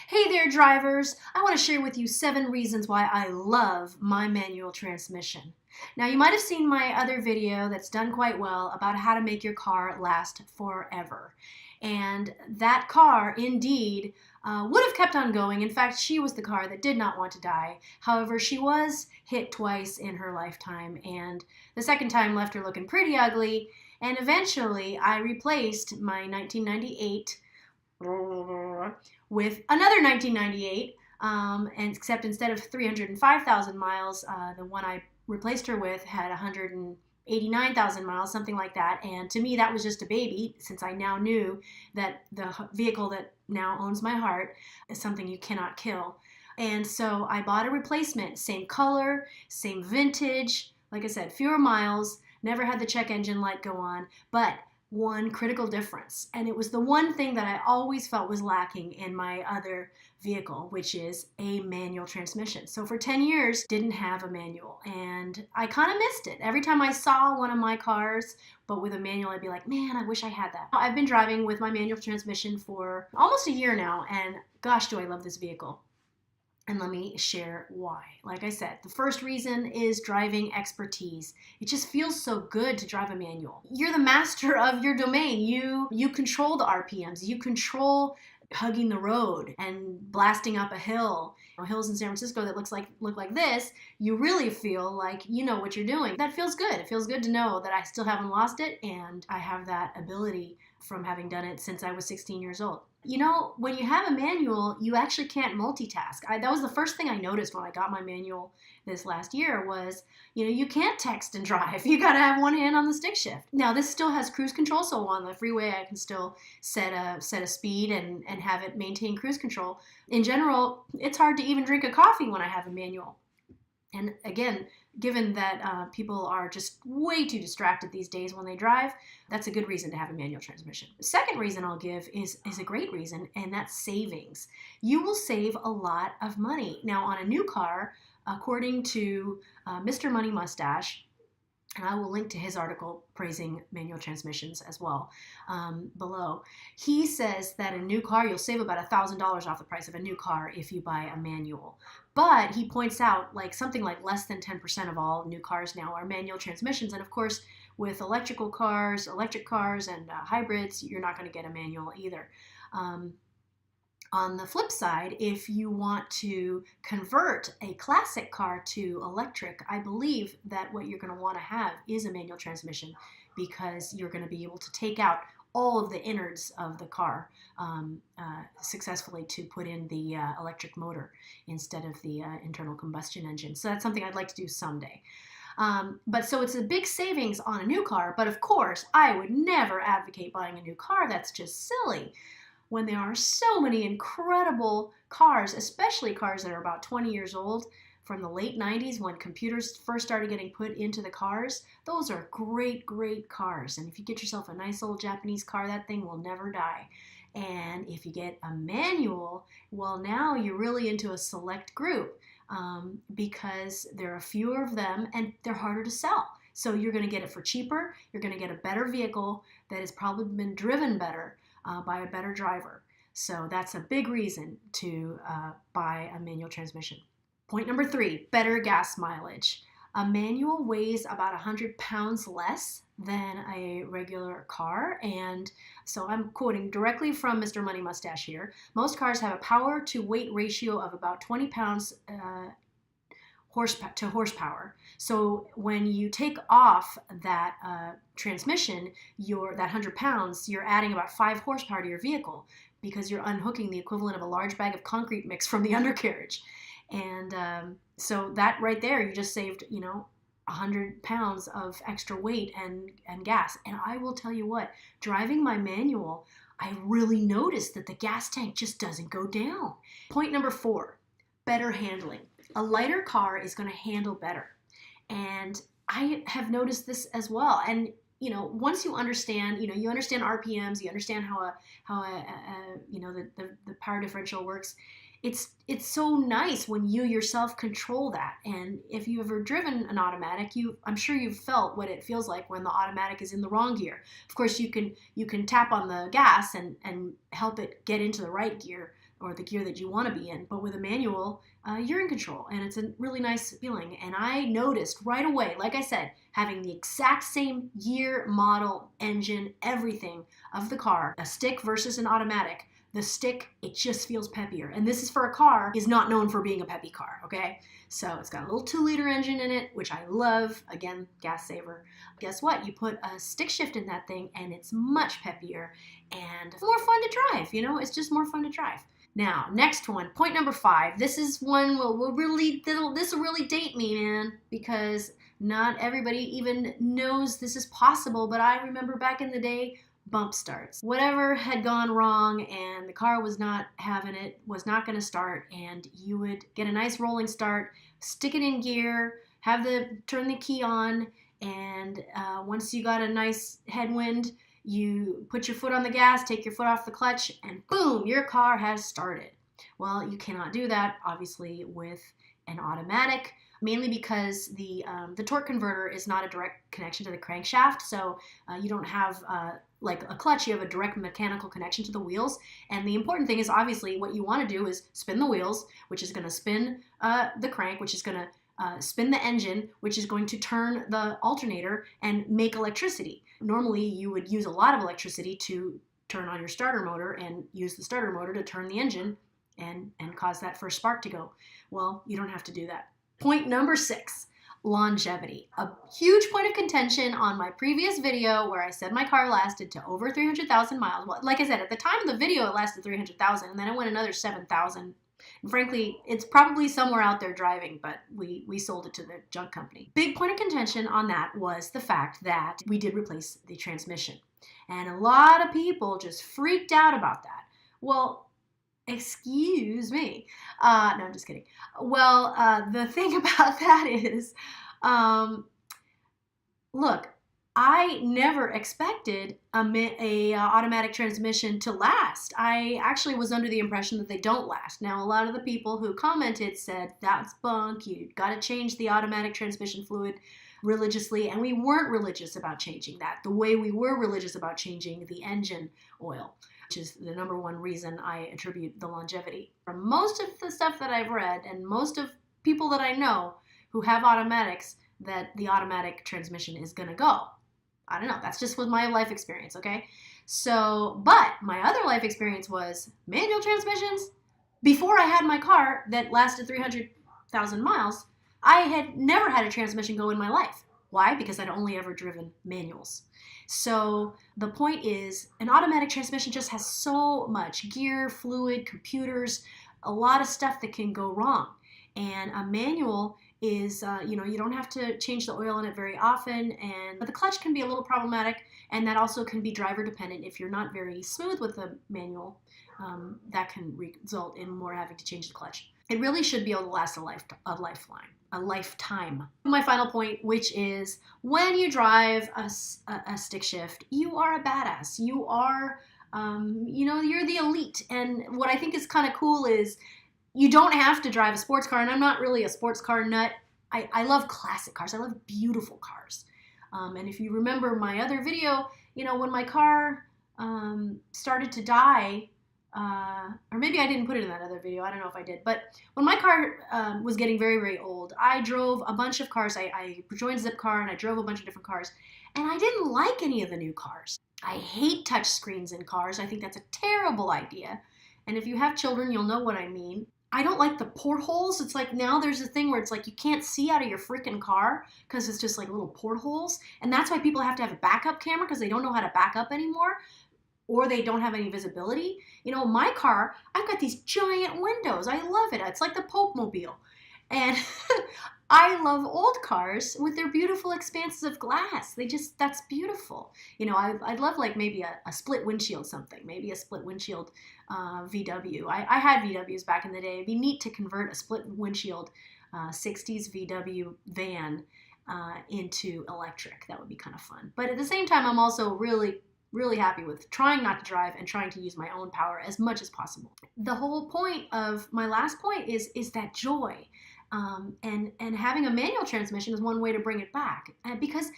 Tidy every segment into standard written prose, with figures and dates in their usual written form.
Hey there, drivers! I want to share with you 7 reasons why I love my manual transmission. Now, you might have seen my other video that's done quite well about how to make your car last forever. And that car, indeed, would have kept on going. In fact, she was the car that did not want to die. However, she was hit twice in her lifetime, and the second time left her looking pretty ugly. And eventually, I replaced my 1998 with another 1998, and except instead of 305,000 miles, the one I replaced her with had 189,000 miles, something like that. And to me, that was just a baby, since I now knew that the vehicle that now owns my heart is something you cannot kill. And so I bought a replacement, same color, same vintage, like I said, fewer miles, never had the check engine light go on, but one critical difference, and it was the one thing that I always felt was lacking in my other vehicle, which is a manual transmission. So for 10 years, didn't have a manual, and I kind of missed it. Every time I saw one of my cars, but with a manual, I'd be like, man, I wish I had that. I've been driving with my manual transmission for almost a year now, and gosh, do I love this vehicle. And let me share why. Like I said, the first reason is driving expertise. It just feels so good to drive a manual. You're the master of your domain. You control the RPMs. You control hugging the road and blasting up a hill. Hills in San Francisco that look like this, you really feel like you know what you're doing. That feels good. It feels good to know that I still haven't lost it, and I have that ability from having done it since I was 16 years old. You know, when you have a manual, you actually can't multitask. That was the first thing I noticed when I got my manual this last year was, you can't text and drive. You got to have one hand on the stick shift. Now, this still has cruise control, so on the freeway, I can still set a speed and have it maintain cruise control. In general, it's hard to even drink a coffee when I have a manual. And again, given that people are just way too distracted these days when they drive, that's a good reason to have a manual transmission. The second reason I'll give is a great reason, and that's savings. You will save a lot of money. Now, on a new car, according to Mr. Money Mustache, and I will link to his article praising manual transmissions as well below. He says that a new car, you'll save about $1,000 off the price of a new car if you buy a manual. But he points out something like less than 10% of all new cars now are manual transmissions. And of course, with electric cars, and hybrids, you're not going to get a manual either. On the flip side, if you want to convert a classic car to electric, I believe that what you're going to want to have is a manual transmission, because you're going to be able to take out all of the innards of the car successfully to put in the electric motor instead of the internal combustion engine. So that's something I'd like to do someday. But so it's a big savings on a new car, but of course, I would never advocate buying a new car. That's just silly. When there are so many incredible cars, especially cars that are about 20 years old, from the late 90s when computers first started getting put into the cars, those are great, great cars. And if you get yourself a nice old Japanese car, that thing will never die. And if you get a manual, well, now you're really into a select group because there are fewer of them and they're harder to sell. So you're going to get it for cheaper. You're going to get a better vehicle that has probably been driven better by a better driver. So that's a big reason to buy a manual transmission. Point number 3, better gas mileage. A manual weighs about 100 pounds less than a regular car. And so I'm quoting directly from Mr. Money Mustache here. Most cars have a power to weight ratio of about 20 pounds horsepower. So when you take off that transmission, that 100 pounds, you're adding about 5 horsepower to your vehicle, because you're unhooking the equivalent of a large bag of concrete mix from the undercarriage. And so that right there, you just saved, 100 pounds of extra weight and gas. And I will tell you what, driving my manual, I really noticed that the gas tank just doesn't go down. Point number 4, better handling. A lighter car is going to handle better. And I have noticed this as well. And, once you understand, you understand RPMs, you understand how the power differential works. It's so nice when you yourself control that. And if you've ever driven an automatic, I'm sure you've felt what it feels like when the automatic is in the wrong gear. Of course, you can tap on the gas and help it get into the right gear or the gear that you want to be in. But with a manual, you're in control, and it's a really nice feeling. And I noticed right away, like I said, having the exact same year, model, engine, everything of the car, a stick versus an automatic. The stick, it just feels peppier. And this is for a car is not known for being a peppy car, okay? So it's got a little 2-liter engine in it, which I love. Again, gas saver. Guess what? You put a stick shift in that thing and it's much peppier and more fun to drive, you know? It's just more fun to drive. Now, next one, point number 5. This is one this will really date me, man, because not everybody even knows this is possible, but I remember back in the day, bump starts. Whatever had gone wrong and the car was not having it, was not going to start, and you would get a nice rolling start, stick it in gear, turn the key on, and once you got a nice headwind, you put your foot on the gas, take your foot off the clutch, and boom, your car has started. Well, you cannot do that, obviously, with an automatic, mainly because the torque converter is not a direct connection to the crankshaft, so you don't have like a clutch, you have a direct mechanical connection to the wheels. And the important thing is, obviously, what you want to do is spin the wheels, which is going to spin the crank, which is going to spin the engine, which is going to turn the alternator and make electricity. Normally, you would use a lot of electricity to turn on your starter motor and use the starter motor to turn the engine and cause that first spark to go. Well, you don't have to do that. Point number 6. Longevity. A huge point of contention on my previous video where I said my car lasted to over 300,000 miles. Well, like I said, at the time of the video, it lasted 300,000, and then it went another 7,000. And frankly, it's probably somewhere out there driving, but we sold it to the junk company. Big point of contention on that was the fact that we did replace the transmission. And a lot of people just freaked out about that. Well, excuse me. No, I'm just kidding. Well, the thing about that is, look, I never expected a automatic transmission to last. I actually was under the impression that they don't last. Now, a lot of the people who commented said, that's bunk, you got to change the automatic transmission fluid religiously, and we weren't religious about changing that the way we were religious about changing the engine oil, which is the number one reason I attribute the longevity. From most of the stuff that I've read and most of people that I know who have automatics, that the automatic transmission is going to go. I don't know. That's just with my life experience, okay? So, but my other life experience was manual transmissions. Before I had my car that lasted 300,000 miles, I had never had a transmission go in my life. Why? Because I'd only ever driven manuals. So the point is, an automatic transmission just has so much gear, fluid, computers, a lot of stuff that can go wrong. And a manual is, you don't have to change the oil in it very often, but the clutch can be a little problematic, and that also can be driver dependent. If you're not very smooth with the manual, that can result in more having to change the clutch. It really should be able to last a lifetime. My final point, which is when you drive a stick shift, you are a badass. You are, you're the elite. And what I think is kind of cool is you don't have to drive a sports car, and I'm not really a sports car nut. I love classic cars. I love beautiful cars. And if you remember my other video, when my car started to die, or maybe I didn't put it in that other video. I don't know if I did. But when my car was getting very, very old, I drove a bunch of cars. I joined Zipcar and I drove a bunch of different cars. And I didn't like any of the new cars. I hate touch screens in cars. I think that's a terrible idea. And if you have children, you'll know what I mean. I don't like the portholes. It's like now there's a thing where it's like you can't see out of your freaking car because it's just like little portholes. And that's why people have to have a backup camera because they don't know how to back up anymore, or they don't have any visibility. My car, I've got these giant windows. I love it. It's like the Pope Mobile. And I love old cars with their beautiful expanses of glass. That's beautiful. I'd love like maybe a split windshield something, maybe a split windshield VW. I had VWs back in the day. It'd be neat to convert a split windshield 60s VW van into electric. That would be kind of fun. But at the same time, I'm also really happy with trying not to drive and trying to use my own power as much as possible. The whole point of my last point is that joy. And having a manual transmission is one way to bring it back. Because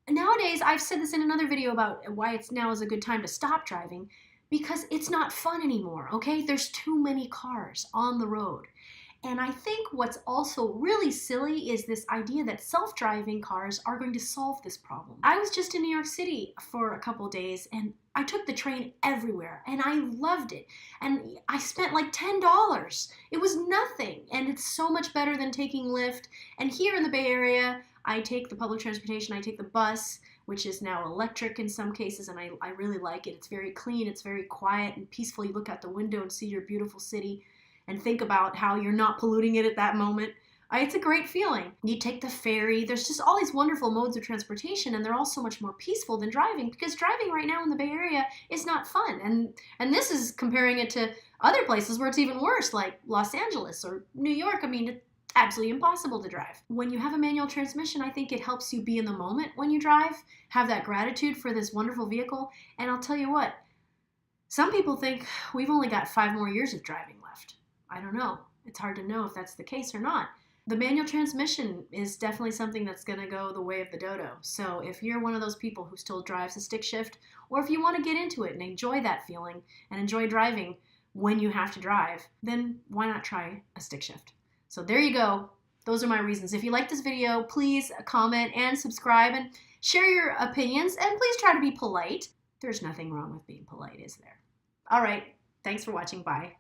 nowadays, I've said this in another video about why now is a good time to stop driving. because it's not fun anymore, okay? There's too many cars on the road. And I think what's also really silly is this idea that self-driving cars are going to solve this problem. I was just in New York City for a couple days and I took the train everywhere and I loved it. And I spent like $10. It was nothing. And it's so much better than taking Lyft. And here in the Bay Area, I take the public transportation, I take the bus, which is now electric in some cases, and I really like it. It's very clean, it's very quiet and peaceful. You look out the window and see your beautiful city and think about how you're not polluting it at that moment. It's a great feeling. You take the ferry. There's just all these wonderful modes of transportation, and they're all so much more peaceful than driving, because driving right now in the Bay Area is not fun. And this is comparing it to other places where it's even worse, like Los Angeles or New York. I mean, it's absolutely impossible to drive. When you have a manual transmission, I think it helps you be in the moment when you drive, have that gratitude for this wonderful vehicle. And I'll tell you what, some people think we've only got 5 more years of driving left. I don't know. It's hard to know if that's the case or not. The manual transmission is definitely something that's going to go the way of the dodo. So if you're one of those people who still drives a stick shift, or if you want to get into it and enjoy that feeling and enjoy driving when you have to drive, then why not try a stick shift? So there you go. Those are my reasons. If you like this video, please comment and subscribe and share your opinions, and please try to be polite. There's nothing wrong with being polite, is there? All right. Thanks for watching. Bye.